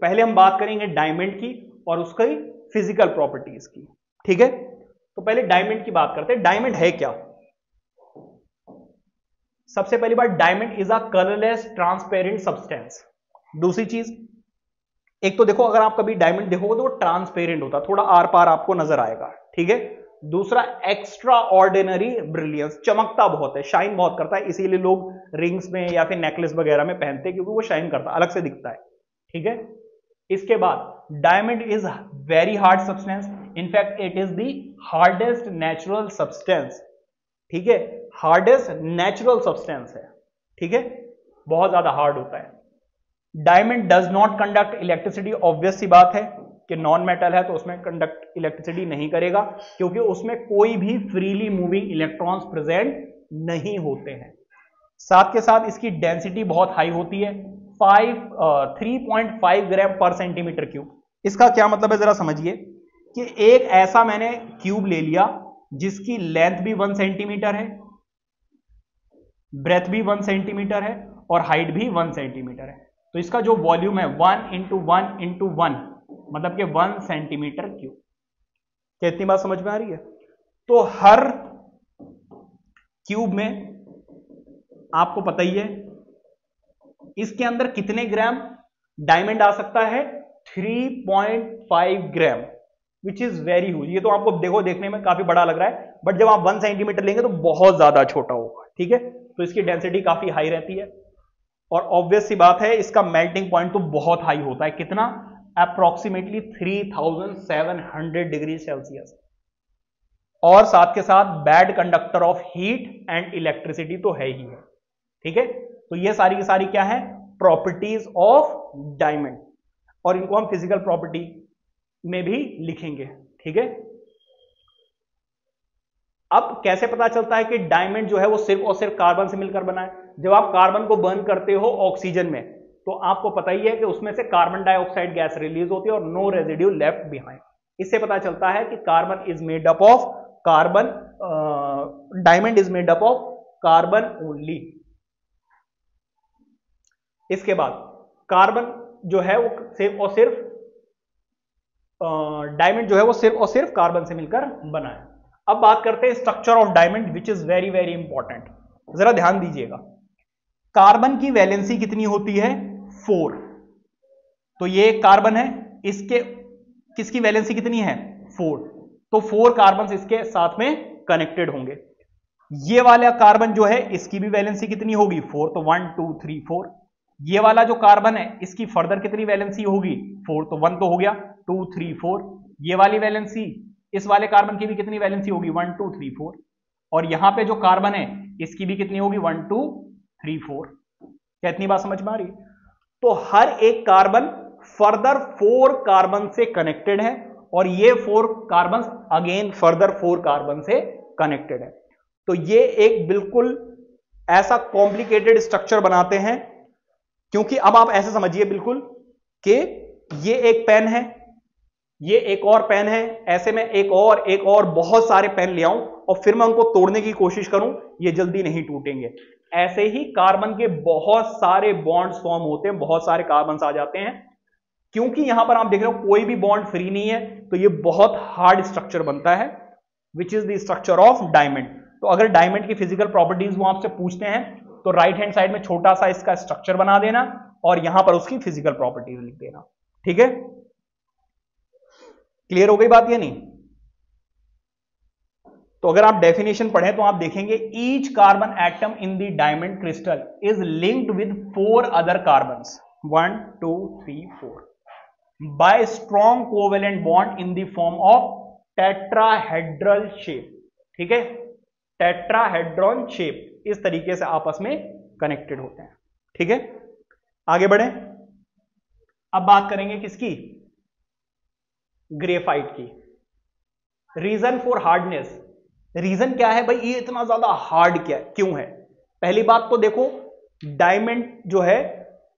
पहले हम बात करेंगे डायमंड की और उसकी फिजिकल प्रॉपर्टीज की, ठीक है। तो पहले डायमंड की बात करते हैं। डायमंड है क्या? सबसे पहली बात, diamond is a colourless transparent substance. दूसरी चीज, एक तो देखो अगर आप कभी डायमंड देखोगे तो वो ट्रांसपेरेंट होता है, थोड़ा आर पार आपको नजर आएगा, ठीक है। दूसरा, एक्स्ट्रा ऑर्डिनरी ब्रिलियंस, चमकता बहुत है, शाइन बहुत करता है, इसीलिए लोग रिंग्स में या फिर नेकलेस वगैरह में पहनते हैं क्योंकि वो शाइन करता है, अलग से दिखता है, ठीक है। इसके बाद diamond is very hard substance, in fact it is the hardest natural substance, ठीक है। हार्डेस्ट नेचुरल सब्सटेंस है, ठीक है, बहुत ज्यादा हार्ड होता है। Diamond does not conduct electricity, obvious सी बात है कि नॉन मेटल है तो उसमें कंडक्ट इलेक्ट्रिसिटी नहीं करेगा क्योंकि उसमें कोई भी फ्रीली मूविंग इलेक्ट्रॉन्स प्रेजेंट नहीं होते हैं। साथ के साथ इसकी डेंसिटी बहुत हाई होती है, 3.5 ग्राम पर सेंटीमीटर क्यूब। इसका क्या मतलब है जरा समझिए कि एक ऐसा मैंने क्यूब ले लिया जिसकी लेंथ भी 1 सेंटीमीटर है, ब्रेथ भी 1 सेंटीमीटर है और हाइट भी 1 सेंटीमीटर है, तो इसका जो वॉल्यूम है 1 इंटू 1 इंटू 1 मतलब कि 1 सेंटीमीटर क्यूब। क्या इतनी बात समझ में आ रही है? तो हर क्यूब में आपको पता ही है इसके अंदर कितने ग्राम डायमंड आ सकता है, 3.5 ग्राम, विच इज वेरी ह्यूज। ये तो आपको देखो देखने में काफी बड़ा लग रहा है, बट जब आप 1 सेंटीमीटर लेंगे तो बहुत ज्यादा छोटा होगा, ठीक है। तो इसकी डेंसिटी काफी हाई रहती है और ऑब्वियस सी बात है इसका मेल्टिंग पॉइंट तो बहुत हाई होता है, कितना, अप्रोक्सीमेटली 3700 डिग्री सेल्सियस। और साथ के साथ bad conductor of heat and electricity तो है ही है, ठीक है। तो ये सारी की सारी क्या है, प्रॉपर्टीज ऑफ डायमंड, और इनको हम फिजिकल प्रॉपर्टी में भी लिखेंगे, ठीक है। अब कैसे पता चलता है कि डायमंड जो है वो सिर्फ और सिर्फ कार्बन से मिलकर बना है? जब आप कार्बन को बर्न करते हो ऑक्सीजन में तो आपको पता ही है कि उसमें से कार्बन डाइऑक्साइड गैस रिलीज होती है और नो रेजिड्यू लेफ्ट बिहाइंड। इससे पता चलता है कि carbon is made up of carbon, diamond is made up of carbon only. इसके बाद कार्बन जो है वो सिर्फ और सिर्फ डायमंड जो है वो सिर्फ और सिर्फ कार्बन से मिलकर बना है। अब बात करते हैं structure of diamond, which is very very important. जरा ध्यान दीजिएगा, कार्बन की वैलेंसी कितनी होती है, 4। तो ये कार्बन है, इसके किसकी वैलेंसी कितनी है, 4, तो 4 कार्बन इसके साथ में कनेक्टेड होंगे। ये वाला कार्बन जो है इसकी भी वैलेंसी कितनी होगी, 4, तो 1 2 3 4। ये वाला जो कार्बन है इसकी फर्दर कितनी वैलेंसी होगी, 4, तो 1 तो हो गया, 2 3 4। ये वाली वैलेंसी इस वाले कार्बन की भी कितनी वैलेंसी होगी, 1 2 3 4। और यहां पे जो कार्बन है इसकी भी कितनी होगी, 1 2 3 4। क्या इतनी बात समझ में आ रही? तो हर एक कार्बन फर्दर 4 कार्बन से कनेक्टेड है और ये 4 कार्बन अगेन फर्दर 4 कार्बन से कनेक्टेड है। तो ये एक बिल्कुल ऐसा कॉम्प्लिकेटेड स्ट्रक्चर बनाते हैं, क्योंकि अब आप ऐसे समझिए बिल्कुल कि ये एक पेन है, ये एक और पेन है, ऐसे में एक और बहुत सारे पेन ले आऊं और फिर मैं उनको तोड़ने की कोशिश करूं, ये जल्दी नहीं टूटेंगे। ऐसे ही कार्बन के बहुत सारे बॉन्ड्स फॉर्म होते हैं, बहुत सारे कार्बन आ जाते हैं। क्योंकि यहां पर आप देख रहे हो कोई भी बॉन्ड फ्री नहीं है, तो ये बहुत हार्ड स्ट्रक्चर बनता है, which is the structure of diamond. तो अगर डायमंड की फिजिकल प्रॉपर्टीज वो आपसे पूछते हैं तो राइट हैंड साइड में छोटा सा इसका स्ट्रक्चर बना देना और यहां पर उसकी फिजिकल प्रॉपर्टीज लिख देना, ठीक है। क्लियर हो गई बात या नहीं? तो अगर आप डेफिनेशन पढ़ें तो आप देखेंगे each carbon atom in the diamond crystal is linked with 4 other carbons, 1 2 3 4 bye strong covalent bond in the form of tetrahedral shape, ठीक है। टेट्राहेड्रॉन शेप, इस तरीके से आपस में कनेक्टेड होते हैं, ठीक है। आगे बढ़े, अब बात करेंगे किसकी, ग्रेफाइट की। रीजन फॉर हार्डनेस, रीजन क्या है भाई, ये इतना ज्यादा हार्ड क्या क्यों है? पहली बात तो देखो डायमंड जो है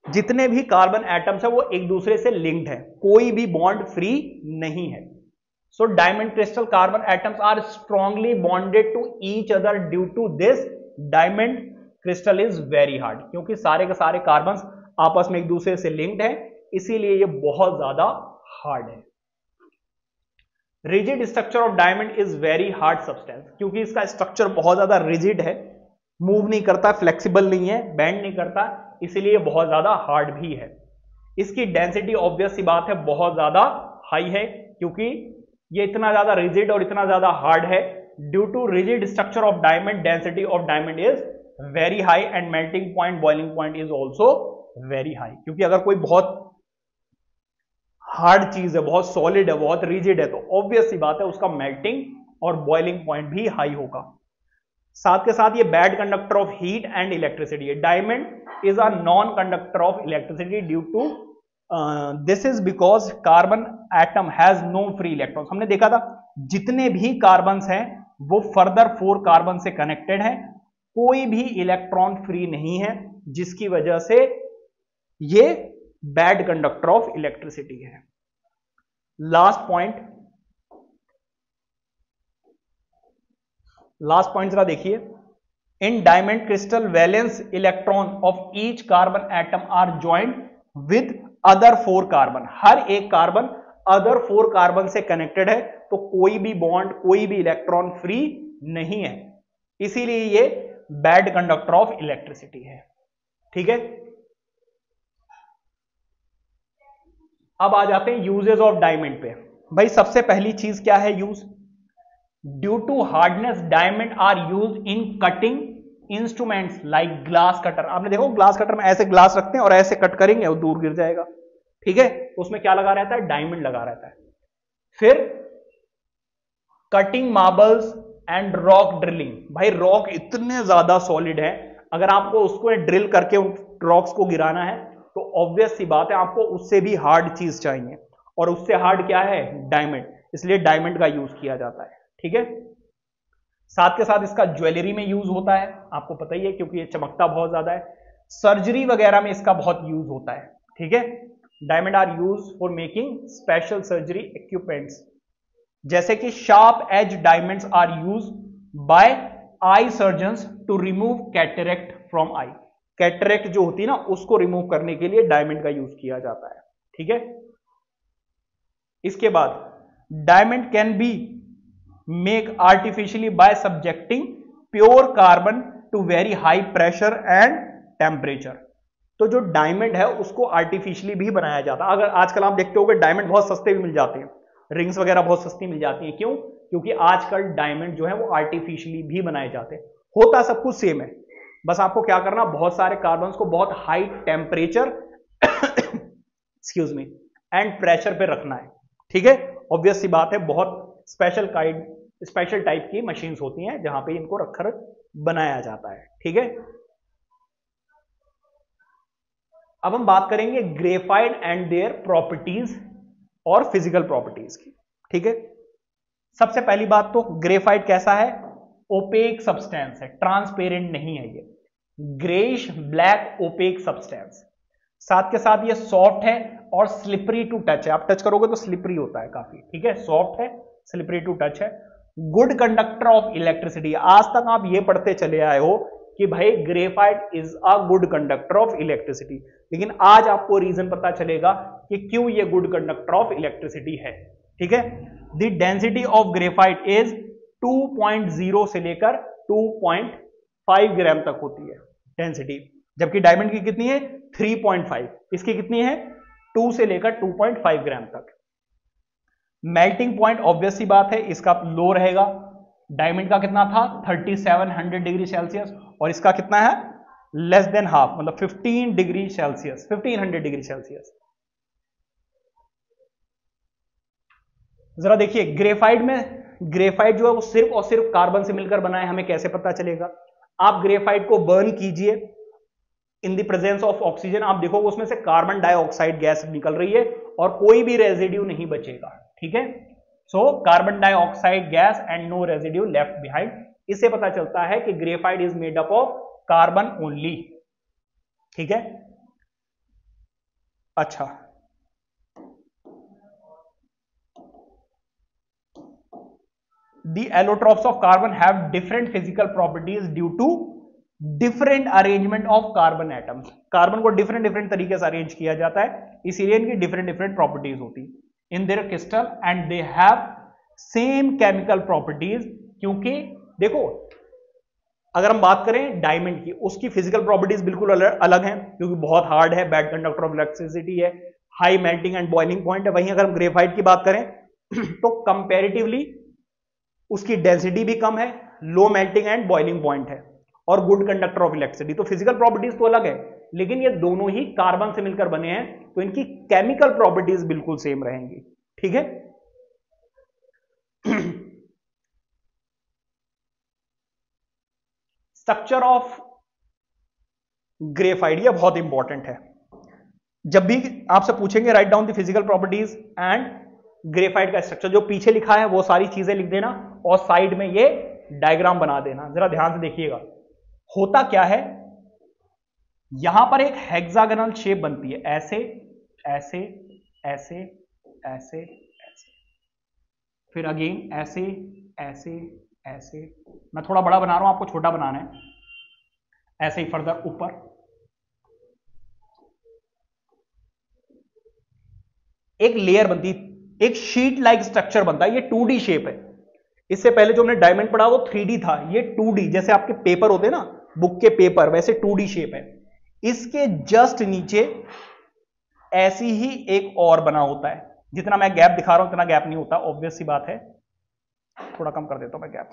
जितने भी कार्बन एटम्स है वो एक दूसरे से लिंक्ड है, कोई भी बॉन्ड फ्री नहीं है। So diamond crystal carbon atoms are strongly bonded to each other, due to this diamond crystal is very hard, क्योंकि सारे के सारे कार्बन आपस में एक दूसरे से लिंक्ड है इसीलिए ये बहुत ज्यादा हार्ड है। Rigid structure of diamond is very hard substance, क्योंकि इसका स्ट्रक्चर बहुत ज्यादा रिजिड है, मूव नहीं करता, फ्लेक्सिबल नहीं है, बेंड नहीं करता, इसीलिए बहुत ज्यादा हार्ड भी है। इसकी डेंसिटी ऑब्वियस सी बात है बहुत ज्यादा हाई है, क्योंकि ये इतना ज्यादा रिजिड और इतना ज्यादा हार्ड है। Due to rigid structure of diamond, density of diamond is very high and melting point, boiling point is also very high. क्योंकि अगर कोई बहुत हार्ड चीज है, बहुत सॉलिड है, बहुत रिजिड है, तो ऑब्वियस सी बात है उसका मेल्टिंग और बॉइलिंग पॉइंट भी हाई होगा। साथ के साथ ये bad conductor of heat and electricity है। Diamond is a non conductor of electricity due to this is because carbon atom has no free electrons. हमने देखा था जितने भी कार्बन्स हैं वो फर्दर 4 कार्बन से कनेक्टेड है, कोई भी इलेक्ट्रॉन फ्री नहीं है, जिसकी वजह से ये बैड कंडक्टर ऑफ इलेक्ट्रिसिटी है। लास्ट पॉइंट जरा देखिए। In diamond crystal valence electron of each carbon atom are joint with other 4 carbon. हर एक कार्बन अदर 4 कार्बन से कनेक्टेड है, तो कोई भी बॉन्ड, कोई भी इलेक्ट्रॉन फ्री नहीं है, इसीलिए ये बैड कंडक्टर ऑफ इलेक्ट्रिसिटी है। ठीक है, अब आ जाते हैं यूजेस ऑफ डायमंड पे। भाई सबसे पहली चीज क्या है use? Due to hardness diamond are use in cutting instruments like glass cutter. आपने देखो ग्लास कटर में ऐसे ग्लास रखते हैं और ऐसे कट करेंगे और दूर गिर जाएगा। ठीक है, तो उसमें क्या लगा रहता है? डायमंड लगा रहता है। फिर cutting marbles and rock drilling. भाई रॉक इतने ज्यादा सॉलिड है, अगर आपको उसको ड्रिल करके उन रॉक्स को गिराना है तो ऑब्वियस सी बात है आपको उससे भी हार्ड चीज चाहिए, और उससे हार्ड क्या है? डायमंड। इसलिए डायमंड का यूज किया जाता है। ठीक है, साथ के साथ इसका ज्वेलरी में यूज होता है, आपको पता ही है, क्योंकि ये चमकता बहुत ज्यादा है। सर्जरी वगैरह में इसका बहुत यूज होता है। ठीक है, diamond are use for making special surgery equipments, जैसे कि sharp edge diamonds are use by eye surgeons to remove cataract from eye. Cataract जो होती है ना, उसको रिमूव करने के लिए डायमंड का यूज किया जाता है। ठीक है, इसके बाद diamond can be make artificially by subjecting pure carbon to very high pressure and temperature. तो जो डायमंड है उसको आर्टिफिशियली भी बनाया जाता है। अगर आजकल आप देखते होगे डायमंड बहुत सस्ते भी मिल जाते हैं, रिंग्स वगैरह बहुत सस्ती मिल जाती हैं। क्यों? क्योंकि आजकल डायमंड जो है वो आर्टिफिशियली भी बनाए जाते हैं। होता सब कुछ सेम है, बस आपको क्या करना, बहुत सारे कार्बन्स को बहुत high temperature excuse me and pressure पे रखना है। ठीक है, ऑब्वियस सी बात है, बहुत स्पेशल टाइप की मशीन्स होती हैं जहां पे इनको रखकर बनाया जाता है। ठीक है, अब हम बात करेंगे ग्रेफाइट एंड देयर प्रॉपर्टीज और फिजिकल प्रॉपर्टीज की। ठीक है, सबसे पहली बात तो ग्रेफाइट कैसा है? ओपेक सब्सटेंस है, ट्रांसपेरेंट नहीं है, ये ग्रेइश ब्लैक ओपेक सब्सटेंस। साथ के साथ ये सॉफ्ट है और स्लिपरी टू टच है। आप टच करोगे तो स्लिपरी होता है काफी। ठीक है, सॉफ्ट है, स्लिपरी टू टच है। Good conductor of electricity. आज तक आप ये पढ़ते चले आए हो कि भाई graphite is a good conductor of electricity, लेकिन आज आपको रीजन पता चलेगा कि क्यों ये गुड कंडक्टर ऑफ इलेक्ट्रिसिटी है। ठीक है, the density of graphite is 2.0 से लेकर 2.5 ग्राम तक होती है डेंसिटी, जबकि डायमंड की कितनी है? 3.5। इसकी कितनी है? 2 से लेकर 2.5 ग्राम तक। मेल्टिंग पॉइंट ऑब्वियस सी बात है इसका लो रहेगा। डायमंड का कितना था? 3700 डिग्री सेल्सियस, और इसका कितना है? लेस देन हाफ, मतलब 15 डिग्री सेल्सियस, 1500 डिग्री सेल्सियस। जरा देखिए ग्रेफाइट में, ग्रेफाइट जो है वो सिर्फ और सिर्फ कार्बन से मिलकर बना है। हमें कैसे पता चलेगा? आप ग्रेफाइट को बर्न कीजिए in the presence of oxygen, आप देखोगे उसमें से कार्बन डाइऑक्साइड गैस निकल रही है और कोई भी रेजिड्यू नहीं बचेगा। ठीक है, so carbon dioxide gas and no residue left behind. इससे पता चलता है कि graphite is made up of carbon only. ठीक है, अच्छा, the allotropes of carbon have different physical properties due to different arrangement of carbon atoms। Carbon को different तरीके से अरेंज किया जाता है इसीलिए इनकी डिफरेंट डिफरेंट प्रॉपर्टीज होती in their crystal and they have same chemical properties. क्योंकि देखो अगर हम बात करें डायमंड की, उसकी फिजिकल प्रॉपर्टीज बिल्कुल अलग हैं, क्योंकि बहुत हार्ड है, बैड कंडक्टर ऑफ इलेक्ट्रिसिटी है, high melting and boiling point है। वहीं अगर हम ग्रेफाइट की बात करें तो कंपैरेटिवली उसकी डेंसिटी भी कम है, low melting and boiling point है और गुड कंडक्टर ऑफ इलेक्ट्रिसिटी। तो फिजिकल प्रॉपर्टीज तो अलग है, लेकिन ये दोनों ही कार्बन से मिलकर बने हैं, तो इनकी केमिकल प्रॉपर्टीज बिल्कुल सेम रहेंगी। ठीक है। स्ट्रक्चर ऑफ ग्रेफाइट, ये बहुत इंपॉर्टेंट है। जब भी आपसे पूछेंगे write down the physical properties and graphite का स्ट्रक्चर, जो पीछे लिखा है वो सारी चीजें लिख देना और साइड में ये डायग्राम बना देना। जरा ध्यान से देखिएगा होता क्या है। यहां पर एक हेक्सागोनल शेप बनती है, ऐसे ऐसे ऐसे ऐसे ऐसे, फिर अगेन ऐसे ऐसे ऐसे। मैं थोड़ा बड़ा बना रहा हूं, आपको छोटा बनाना है। ऐसे ही फर्दर ऊपर, एक लेयर बनती, एक शीट लाइक स्ट्रक्चर बनता है। ये 2D शेप है। इससे पहले जो हमने डायमंड पढ़ा वो 3D था, ये 2D, जैसे आपके पेपर होते हैं ना, बुक के पेपर, वैसे 2D शेप है। इसके जस्ट नीचे ऐसी ही एक और बना होता है। जितना मैं गैप दिखा रहा हूं उतना गैप नहीं होता, ऑब्वियस सी बात है। थोड़ा कम कर देता हूं मैं गैप।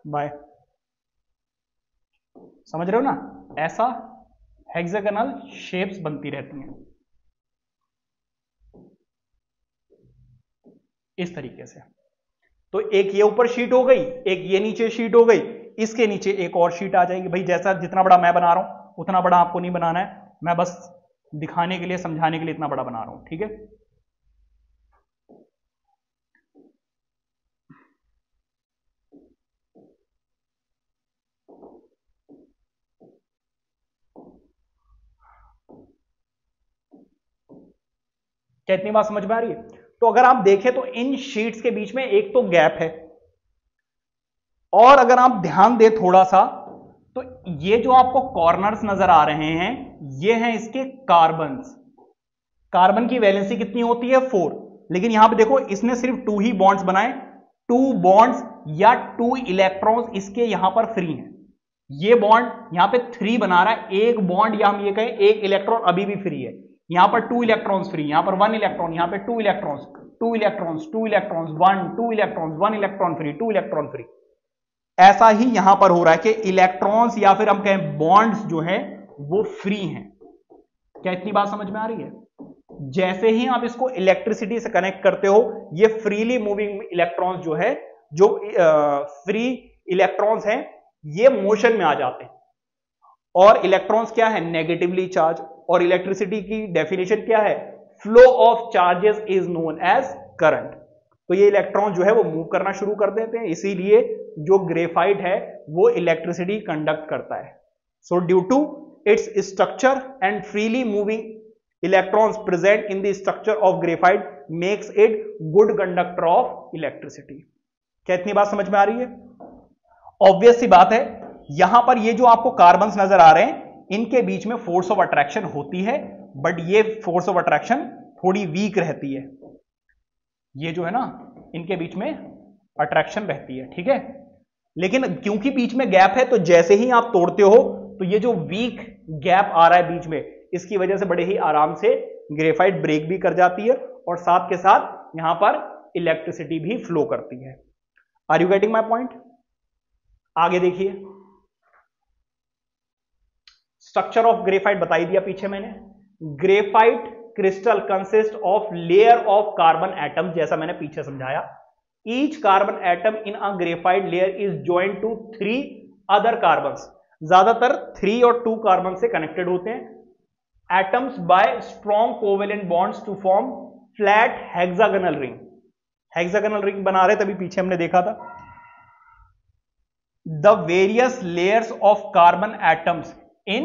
बाय, समझ रहे हो ना, ऐसा हेक्सागोनल शेप्स बनती रहती हैं इस तरीके से। तो एक ये ऊपर शीट हो गई, एक ये नीचे शीट हो गई, इसके नीचे एक और शीट आ जाएगी। भाई जैसा जितना बड़ा मैं बना रहा हूं उतना बड़ा आपको नहीं बनाना है, मैं बस दिखाने के लिए, समझाने के लिए इतना बड़ा बना रहा हूं। ठीक है। क्या इतनी बात समझ में आ रही है? तो अगर आप देखें तो इन शीट्स के बीच में एक तो गैप है, और अगर आप ध्यान दें थोड़ा सा तो ये जो आपको कॉर्नर्स नजर आ रहे हैं ये हैं इसके कार्बन्स। कार्बन की वैलेंसी कितनी होती है? 4। लेकिन यहां पे देखो इसने सिर्फ 2 ही बॉन्ड्स बनाए, 2 बॉन्ड्स या 2 इलेक्ट्रॉन्स इसके यहां पर फ्री हैं। ये बॉन्ड यहां पे 3 बना रहा है, एक बॉन्ड या हम ये कहें एक इलेक्ट्रॉन अभी भी फ्री है। यहां पर 2 इलेक्ट्रॉन्स फ्री, यहां पर 1 इलेक्ट्रॉन, यहां पे 2 electrons, 2 electrons, 2 electrons, 1, 2 electrons, 1 electron free, 2 electron free. ऐसा ही यहां पर हो रहा है कि इलेक्ट्रॉन्स या फिर हम कहें बॉन्ड्स जो है वो फ्री हैं। क्या इतनी बात समझ में आ रही है? जैसे ही आप इसको इलेक्ट्रिसिटी से कनेक्ट करते हो, ये फ्रीली मूविंग इलेक्ट्रॉन्स जो है, जो फ्री इलेक्ट्रॉन्स हैं, ये मोशन में आ जाते हैं। और इलेक्ट्रॉन्स क्या है? Negatively charge. और इलेक्ट्रिसिटी की डेफिनेशन क्या है? Flow of charges is known as current. तो ये इलेक्ट्रॉन जो है वो मूव करना शुरू कर देते हैं, इसीलिए जो ग्रेफाइट है वो इलेक्ट्रिसिटी कंडक्ट करता है। So due to its structure and freely moving electrons present in the structure of graphite makes it good conductor of electricity. क्या इतनी बात समझ में आ रही है? ऑब्वियस सी बात है, यहां पर ये जो आपको कार्बन्स नजर आ रहे हैं इनके बीच में फोर्स ऑफ अट्रैक्शन होती है, बट ये फोर्स ऑफ अट्रैक्शन थोड़ी वीक रहती है। ये जो है ना, इनके बीच में अट्रैक्शन रहती है, ठीक है। लेकिन क्योंकि बीच में गैप है, तो जैसे ही आप तोड़ते हो तो ये जो वीक गैप आ रहा है बीच में, इसकी वजह से बड़े ही आराम से ग्रेफाइट ब्रेक भी कर जाती है और साथ के साथ यहां पर इलेक्ट्रिसिटी भी फ्लो करती है। Are you getting my point? आगे देखिए, स्ट्रक्चर ऑफ ग्रेफाइट बताई दिया पीछे मैंने। Graphite crystal consist of layer of carbon atom, जैसा मैंने पीछे समझाया। Each carbon atom in a graphite layer is joint to 3 other carbons. ज्यादातर 3 और 2 कार्बन से कनेक्टेड होते हैं। Atoms by strong covalent bonds to form flat hexagonal ring. Hexagonal ring बना रहे तभी पीछे हमने देखा था। The various layers of carbon atoms in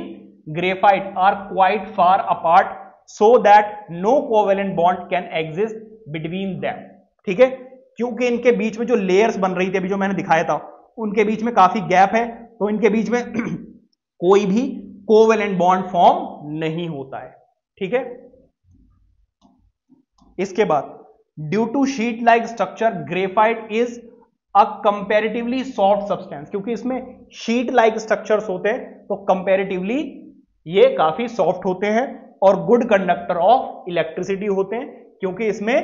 graphite are quite far apart so that no covalent bond can exist between them। ठीक है, क्योंकि इनके बीच में जो लेयर्स बन रही थी अभी जो मैंने दिखाया था उनके बीच में काफी गैप है, तो इनके बीच में कोई भी कोवेलेंट बॉन्ड फॉर्म नहीं होता है। ठीक है, इसके बाद due to sheet like structure graphite is a comparatively soft substance, क्योंकि इसमें शीट लाइक स्ट्रक्चर्स होते हैं तो कंपैरेटिवली ये काफी सॉफ्ट होते हैं और गुड कंडक्टर ऑफ इलेक्ट्रिसिटी होते हैं, क्योंकि इसमें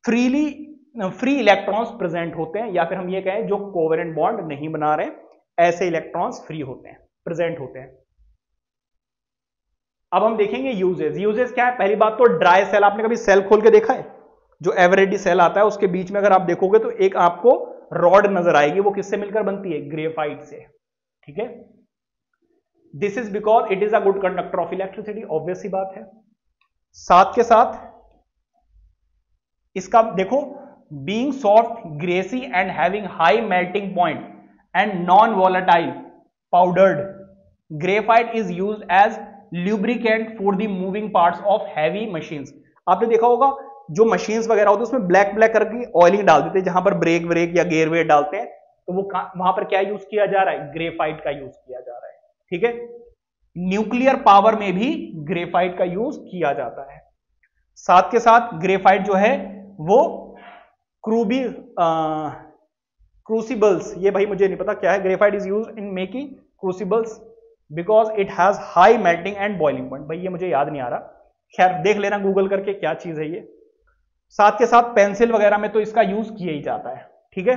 फ्री इलेक्ट्रॉन्स प्रेजेंट होते हैं, या फिर हम ये कहें जो कोवेलेंट बॉन्ड नहीं बना रहे ऐसे इलेक्ट्रॉन्स फ्री होते हैं, प्रेजेंट होते हैं। अब हम देखेंगे यूजेस। यूजेस क्या है? पहली बात तो ड्राई सेल, आपने कभी सेल खोल के देखा है? जो एवरेडी सेल आता है उसके बीच में अगर आप देखोगे तो एक आपको रॉड नजर आएगी, वो किससे मिलकर बनती है? ग्रेफाइट से। ठीक है, this is because it is a good conductor of electricity, obvious सी बात है। साथ के साथ इसका देखो, being soft, greasy and having high melting point and non volatile powdered, graphite is used as lubricant for the moving parts of heavy machines. आपने देखा होगा जो मशीन्स वगैरह होती है उसमें ब्लैक ब्लैक करके ऑयलिंग डाल देते हैं, जहां पर ब्रेक ब्रेक या गेयर वेयर डालते हैं, तो वो वहां पर क्या यूज किया जा रहा है? ग्रेफाइट का यूज किया जा रहा है। ठीक है, न्यूक्लियर पावर में भी ग्रेफाइट का यूज किया जाता है। साथ के साथ ग्रेफाइट जो है वो क्रूसिबल्स, ये भाई मुझे नहीं पता क्या है, graphite is used in making crucibles because it has high melting and boiling point. भाई ये मुझे याद नहीं आ रहा, खैर देख लेना गूगल करके क्या चीज है ये। साथ के साथ पेंसिल वगैरह में तो इसका यूज किया ही जाता है। ठीक है,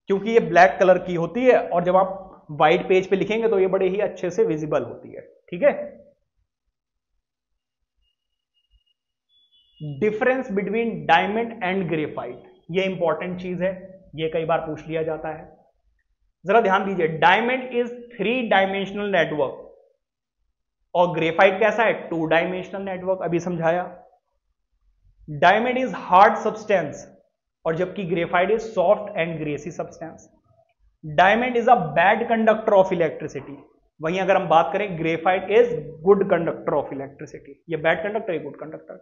क्योंकि ये ब्लैक कलर की होती है और जब आप व्हाइट पेज पे लिखेंगे तो ये बड़े ही अच्छे से विजिबल होती है। ठीक है, difference between diamond and graphite, ये इंपॉर्टेंट चीज है, ये कई बार पूछ लिया जाता है। जरा ध्यान दीजिए, डायमंड इज 3 डायमेंशनल नेटवर्क और ग्रेफाइट कैसा है? 2 डायमेंशनल नेटवर्क, अभी समझाया। डायमंड इज हार्ड सब्सटेंस और जबकि graphite is soft and greasy substance. Diamond is a bad conductor of electricity, वहीं अगर हम बात करें graphite is good conductor of electricity. ये बैड कंडक्टर है, good conductor.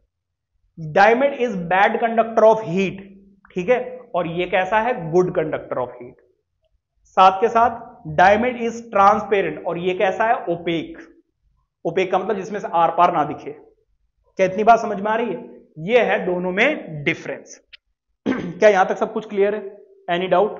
Diamond is bad conductor of heat, ठीक है, और ये कैसा है? Good conductor of heat. साथ के साथ डायमंड इज ट्रांसपेरेंट और ये कैसा है? ओपेक। ओपेक का मतलब जिसमें से आर पार ना दिखे। क्या इतनी बात समझ में आ रही है? ये है दोनों में डिफरेंस। क्या यहां तक सब कुछ क्लियर है? Any doubt?